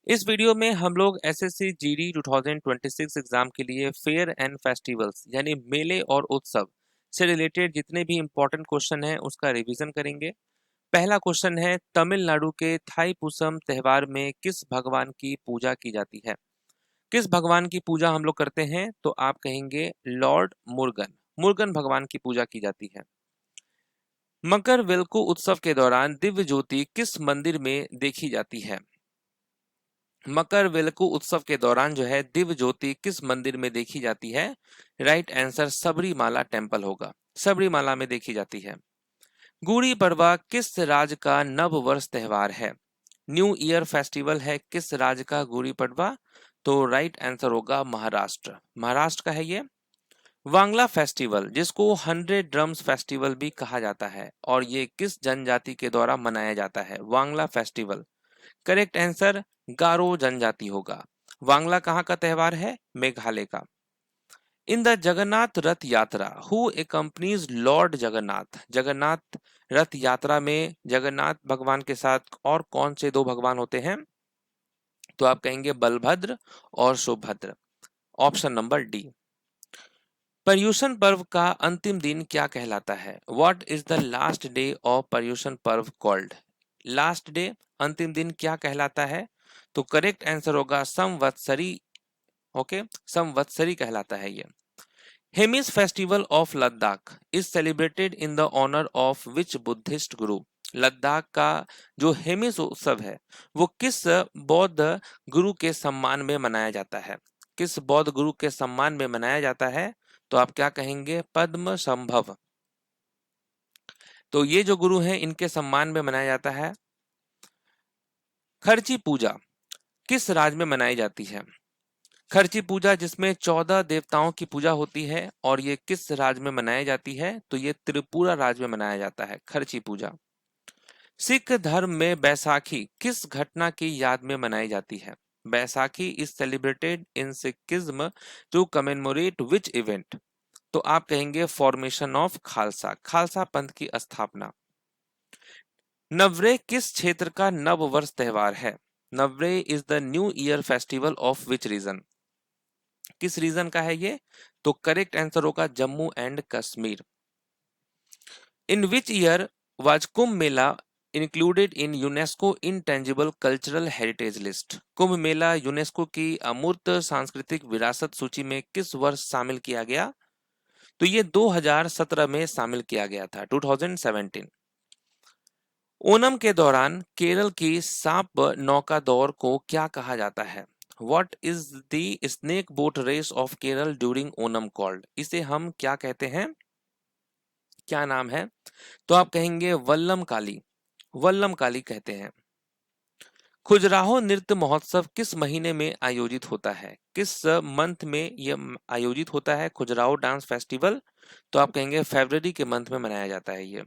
इस वीडियो में हम लोग एसएससी जीडी 2026 एग्जाम के लिए फेयर एंड फेस्टिवल्स यानी मेले और उत्सव से रिलेटेड जितने भी इंपॉर्टेंट क्वेश्चन हैं उसका रिवीजन करेंगे। पहला क्वेश्चन है, तमिलनाडु के थाईपुसम त्योहार में किस भगवान की पूजा की जाती है? किस भगवान की पूजा हम लोग करते हैं? तो आप कहेंगे लॉर्ड मुर्गन। मुर्गन भगवान की पूजा की जाती है। मकर वेलकु उत्सव के दौरान दिव्य ज्योति किस मंदिर में देखी जाती है? मकर वेलकु उत्सव के दौरान जो है दिव्य ज्योति किस मंदिर में देखी जाती है? राइट आंसर सबरीमाला टेम्पल होगा, सबरीमाला में देखी जाती है। गुड़ी पड़वा किस राज्य का नव वर्ष त्योहार है? न्यू ईयर फेस्टिवल है किस राज्य का गुड़ी पड़वा? तो राइट आंसर होगा महाराष्ट्र, महाराष्ट्र का है ये। वांगला फेस्टिवल जिसको 100 ड्रम्स फेस्टिवल भी कहा जाता है और ये किस जनजाति के द्वारा मनाया जाता है? वांगला फेस्टिवल। करेक्ट आंसर गारो जनजाति होगा। वांगला कहाँ का त्योहार है? मेघालय का। इन द जगन्नाथ रथ यात्रा हु एकम्पनीज लॉर्ड जगन्नाथ? जगन्नाथ रथ यात्रा में जगन्नाथ भगवान के साथ और कौन से दो भगवान होते हैं? तो आप कहेंगे बलभद्र और Subhadra. Option number D. Paryushan पर्व का अंतिम दिन क्या कहलाता है? What is the last day of Paryushan पर्व कॉल्ड? लास्ट डे, अंतिम दिन क्या कहलाता है? तो करेक्ट आंसर होगा संवत्सरी। ओके, संवत्सरी कहलाता है ये। Hemis festival of Ladakh is celebrated in the honour of which Buddhist guru? Ladakh का जो हेमिस उत्सव है वो किस बौद्ध गुरु के सम्मान में मनाया जाता है? किस बौद्ध गुरु के सम्मान में मनाया जाता है? तो आप क्या कहेंगे? पद्म संभव। तो ये जो गुरु हैं इनके सम्मान में मनाया जाता है। खर्ची पूजा किस राज्य में मनाई जाती है? खर्ची पूजा जिसमें 14 देवताओं की पूजा होती है और ये किस राज्य में मनाई जाती है? तो ये त्रिपुरा राज्य में मनाया जाता है खर्ची पूजा। सिख धर्म में बैसाखी किस घटना की याद में मनाई जाती है? Baisakhi is celebrated in Sikhism to commemorate which event? तो आप कहेंगे फॉर्मेशन ऑफ खालसा, खालसा पंथ की स्थापना। नवरे किस क्षेत्र का नव वर्ष त्योहार है? Navreh is the new year festival of which region? किस रीजन का है ये? तो करेक्ट आंसर होगा Jammu and Kashmir. In which year was Kumbh Mela included in UNESCO intangible cultural heritage list? Kumbh Mela UNESCO की अमूर्त सांस्कृतिक विरासत सूची में किस वर्ष शामिल किया गया? तो ये 2017 में शामिल किया गया था, 2017। ओणम के दौरान केरल की सांप नौका दौड़ को क्या कहा जाता है? What is the snake boat race of Kerala during Onam called? इसे हम क्या कहते हैं? क्या नाम है? तो आप कहेंगे वल्लम काली, वल्लम काली कहते हैं। खुजराहो नृत्य महोत्सव किस महीने में आयोजित होता है? किस मंथ में यह आयोजित होता है खुजराहो डांस फेस्टिवल? तो आप कहेंगे फरवरी के मंथ में मनाया जाता है ये।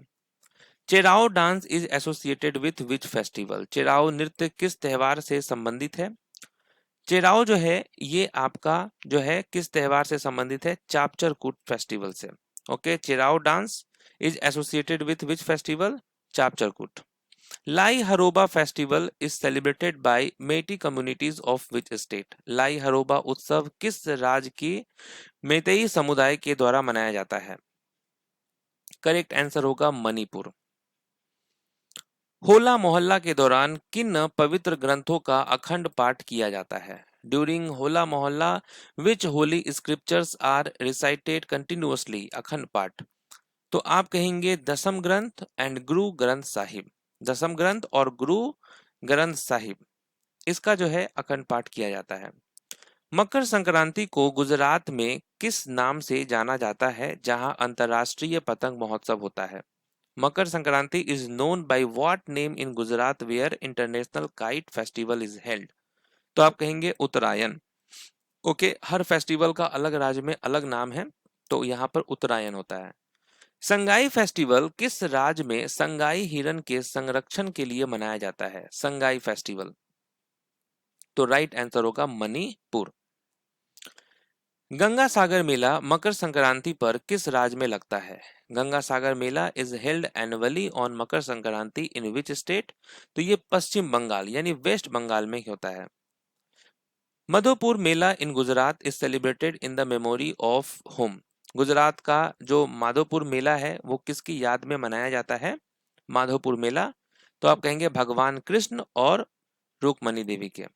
Cheraw dance is associated with which festival? Cheraw नृत्य किस त्योहार से संबंधित है? चेराओ जो है ये आपका जो है किस त्योहार से संबंधित है? चापचर कूट फेस्टिवल से। Okay, Cheraw dance is associated with which festival? Chapchar Kut. Lai Haraoba festival is celebrated by Meitei communities of which state? Lai Haraoba उत्सव किस राज्य की मेतेई समुदाय के द्वारा मनाया जाता है? करेक्ट आंसर होगा मणिपुर। होला मोहल्ला के दौरान किन पवित्र ग्रंथों का अखंड पाठ किया जाता है? During Hola Mohalla which holy scriptures are recited continuously? Akhand Path. तो आप कहेंगे दसम ग्रंथ एंड गुरु ग्रंथ साहिब। दसम ग्रंथ और गुरु ग्रंथ साहिब, इसका जो है अखंड पाठ किया जाता है। मकर संक्रांति को गुजरात में किस नाम से जाना जाता है जहां अंतरराष्ट्रीय पतंग महोत्सव होता है? Makar Sankranti is known by what name in Gujarat where international kite festival is held? तो आप कहेंगे उत्तरायण। ओके, हर फेस्टिवल का अलग राज्य में अलग नाम है, तो यहाँ पर उत्तरायण होता है। संगाई फेस्टिवल किस राज्य में संगाई हिरण के संरक्षण के लिए मनाया जाता है? संगाई फेस्टिवल। तो राइट आंसर होगा मणिपुर। गंगा सागर मेला मकर संक्रांति पर किस राज्य में लगता है? Ganga Sagar Mela is held annually on Makar Sankranti in which state? तो ये पश्चिम बंगाल यानी वेस्ट बंगाल में होता है। Madhopur Mela in Gujarat is celebrated in the memory of whom. Gujarat का जो माधोपुर मेला है वो किसकी याद में मनाया जाता है? माधोपुर मेला। तो आप कहेंगे भगवान कृष्ण और रुक्मणी देवी के।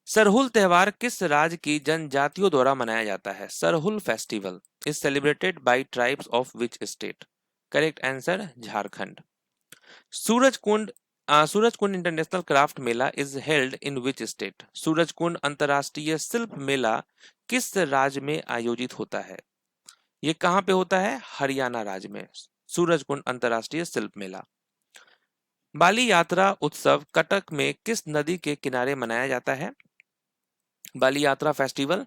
सरहुल त्योहार किस राज्य की जनजातियों द्वारा मनाया जाता है? Sarhul festival is celebrated bye tribes of which state? Correct answer Jharkhand. Surajkund Surajkund international craft Mela is held in which state? Surajkund अंतरराष्ट्रीय शिल्प मेला किस राज्य में आयोजित होता है? ये कहाँ पे होता है? हरियाणा राज्य में। सूरजकुंड अंतरराष्ट्रीय शिल्प मेला। बाली यात्रा उत्सव कटक में किस नदी के किनारे मनाया जाता है? बाली यात्रा festival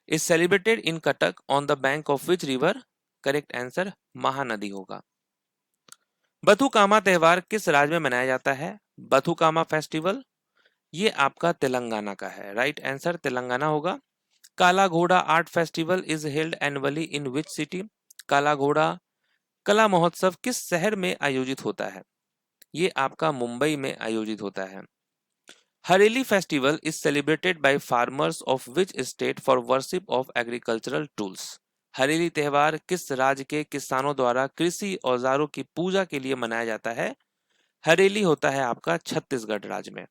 is celebrated in Cuttack on the bank of which river? Correct answer Mahanadi होगा। बथुकामा त्योहार किस राज्य में मनाया जाता है? बथुकामा फेस्टिवल ये आपका तेलंगाना का है। राइट आंसर तेलंगाना होगा। काला घोड़ा art festival is held annually in which city? काला घोड़ा कला महोत्सव किस शहर में आयोजित होता है? ये आपका मुंबई में आयोजित होता है। Hareli festival is celebrated by farmers of which state for worship of agricultural tools? Hareli त्योहार किस राज्य के किसानों द्वारा कृषि औजारों की पूजा के लिए मनाया जाता है? हरेली होता है आपका छत्तीसगढ़ राज्य में।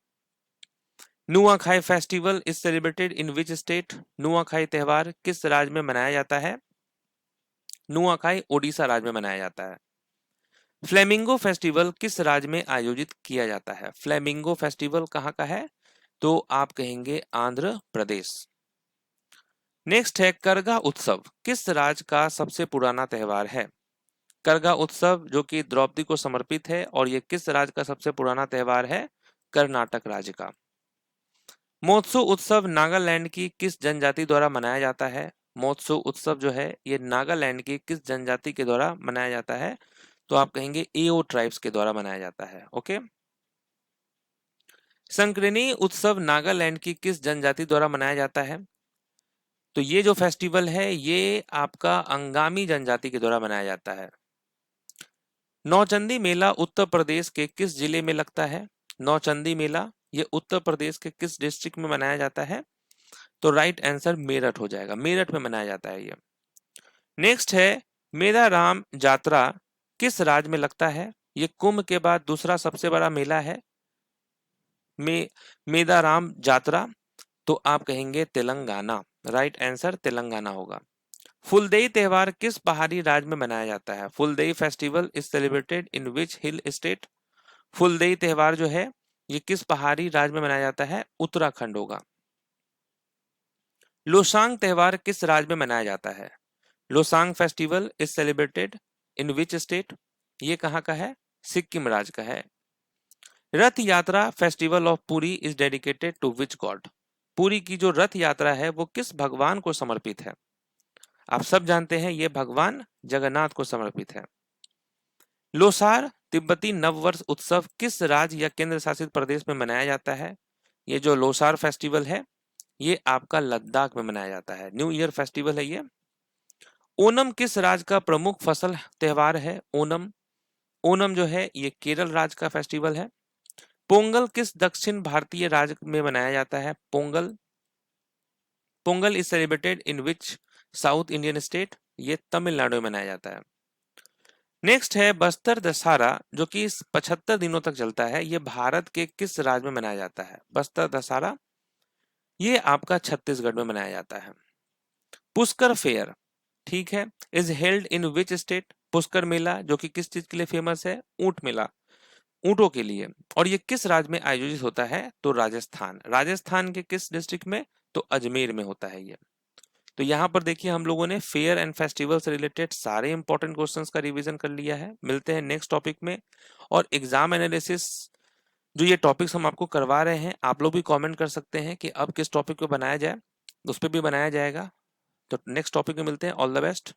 Nuakhai festival is celebrated in which state? Nuakhai त्योहार किस राज्य में मनाया जाता है? नुआखाई ओडिशा राज्य में मनाया जाता है। फ्लेमिंगो फेस्टिवल किस राज्य में आयोजित किया जाता है? फ्लेमिंगो फेस्टिवल कहाँ का है? तो आप कहेंगे आंध्र प्रदेश। नेक्स्ट है करगा उत्सव किस राज्य का सबसे पुराना त्योहार है? करगा उत्सव जो कि द्रौपदी को समर्पित है और ये किस राज्य का सबसे पुराना त्योहार है? कर्नाटक राज्य का। महोत्सव उत्सव नागालैंड की किस जनजाति द्वारा मनाया जाता है? महोत्सव उत्सव जो है ये नागालैंड की किस जनजाति के द्वारा मनाया जाता है? तो आप कहेंगे एओ ट्राइब्स के द्वारा मनाया जाता है। ओके। संक्रिनी उत्सव नागालैंड की किस जनजाति द्वारा मनाया जाता है? तो ये जो फेस्टिवल है ये आपका अंगामी जनजाति के द्वारा मनाया जाता है। नौचंदी मेला उत्तर प्रदेश के किस जिले में लगता है? नौचंदी मेला ये उत्तर प्रदेश के किस डिस्ट्रिक्ट में मनाया जाता है? तो राइट आंसर मेरठ हो जाएगा। मेरठ में मनाया जाता है ये। नेक्स्ट है मेदा राम यात्रा किस राज्य में लगता है? ये कुंभ के बाद दूसरा सबसे बड़ा मेला है मेदा राम यात्रा। तो आप कहेंगे तेलंगाना। राइट आंसर तेलंगाना होगा। फुलदेई त्योहार किस पहाड़ी राज्य में मनाया जाता है? Phuldei festival is celebrated in which hill state? Phuldei त्योहार जो है ये किस पहाड़ी राज्य में मनाया जाता है? उत्तराखंड होगा। लोसांग त्योहार किस राज्य में मनाया जाता है? Losoong festival is celebrated in which state? ये कहाँ का है? सिक्किम राज्य का है। Rath Yatra festival of Puri is dedicated to which god? Puri की जो रथ यात्रा है वो किस भगवान को समर्पित है? आप सब जानते हैं ये भगवान जगन्नाथ को समर्पित है। लोसार तिब्बती नववर्ष उत्सव किस राज्य या केंद्र शासित प्रदेश में मनाया जाता है? ये जो लोसार फेस्टिवल है ये आपका लद्दाख में मनाया जाता है। न्यू ईयर फेस्टिवल है ये। ओनम किस राज्य का प्रमुख फसल त्योहार है? ओनम ओनम जो है ये केरल राज्य का फेस्टिवल है। पोंगल किस दक्षिण भारतीय राज्य में मनाया जाता है? Pongal Pongal is celebrated in which south Indian state? ये तमिलनाडु में मनाया जाता है। नेक्स्ट है बस्तर दशहरा जो कि 75 दिनों तक चलता है। ये भारत के किस राज्य में मनाया जाता है? बस्तर दशहरा ये आपका छत्तीसगढ़ में मनाया जाता है। पुष्कर फेयर ठीक है is held in which state? Pushkar Mela जो कि किस चीज के लिए फेमस है? ऊंट मेला, ऊंटों के लिए। और ये किस राज्य में आयोजित होता है? तो राजस्थान। राजस्थान के किस डिस्ट्रिक्ट में? तो अजमेर में होता है ये। तो यहाँ पर देखिए हम लोगों ने फेयर एंड फेस्टिवल से रिलेटेड सारे इंपॉर्टेंट क्वेश्चंस का रिवीजन कर लिया है। मिलते हैं नेक्स्ट टॉपिक में। और एग्जाम एनालिसिस जो ये टॉपिक्स हम आपको करवा रहे हैं आप लोग भी कमेंट कर सकते हैं कि अब किस टॉपिक पे बनाया जाए, उस पर भी बनाया जाएगा। तो नेक्स्ट टॉपिक में मिलते हैं। All the best.